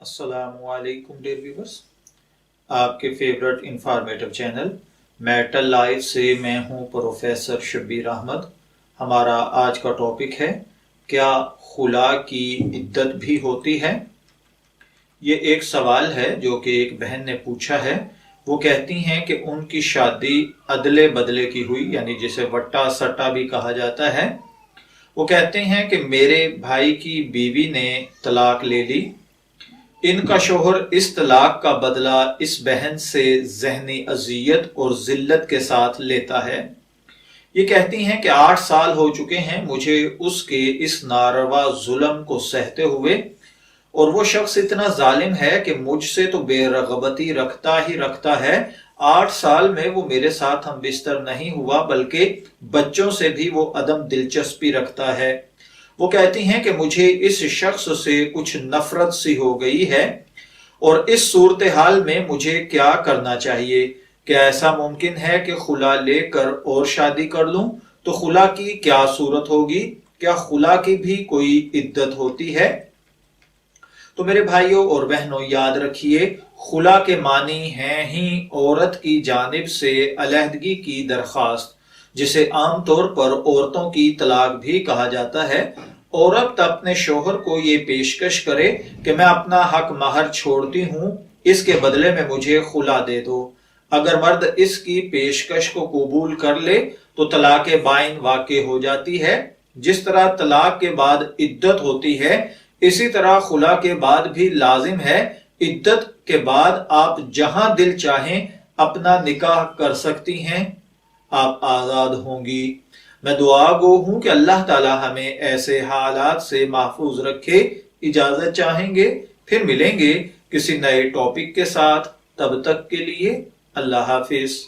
अस्सलामुअलैकुम dear viewers, आपके favourite informative channel metal life से मैं हूं प्रोफेसर शब्बीर अहमद। हमारा आज का टॉपिक है, क्या खुला की इद्दत भी होती है। ये एक सवाल है जो कि एक बहन ने पूछा है। वो कहती हैं कि उनकी शादी अदले बदले की हुई, यानी जिसे वट्टा सट्टा भी कहा जाता है। वो कहते हैं कि मेरे भाई की बीवी ने तलाक ले ली। इनका शोहर इस तलाक का बदला इस बहन से ज़हनी अजियत और जिल्लत के साथ लेता है। ये कहती हैं कि 8 साल हो चुके हैं मुझे उसके इस नारवा जुल्म को सहते हुए, और वो शख्स इतना जालिम है कि मुझसे तो बेरगबती रखता ही रखता है। 8 साल में वो मेरे साथ हम बिस्तर नहीं हुआ, बल्कि बच्चों से भी वो अदम दिलचस्पी रखता है। वो कहती हैं कि मुझे इस शख्स से कुछ नफरत सी हो गई है, और इस सूरत हाल में मुझे क्या करना चाहिए। क्या ऐसा मुमकिन है कि खुला लेकर और शादी कर लूं? तो खुला की क्या सूरत होगी? क्या खुला की भी कोई इद्दत होती है? तो मेरे भाइयों और बहनों, याद रखिए, खुला के मानी हैं ही औरत की जानिब से अलहदगी की दरखास्त, जिसे आमतौर पर औरतों की तलाक भी कहा जाता है। औरत अपने शोहर को ये पेशकश करे कि मैं अपना हक महर छोड़ती हूँ, इसके बदले में मुझे खुला दे दो। अगर मर्द इसकी पेशकश को कबूल कर ले तो तलाक बाइन वाक़ई हो जाती है। जिस तरह तलाक के बाद इद्दत होती है, इसी तरह खुला के बाद भी लाजिम है। इद्दत के बाद आप जहां दिल चाहें अपना निकाह कर सकती हैं, आप आजाद होंगी। मैं दुआ गो हूं कि अल्लाह ताला हमें ऐसे हालात से महफूज रखे। इजाजत चाहेंगे, फिर मिलेंगे किसी नए टॉपिक के साथ। तब तक के लिए अल्लाह हाफिज।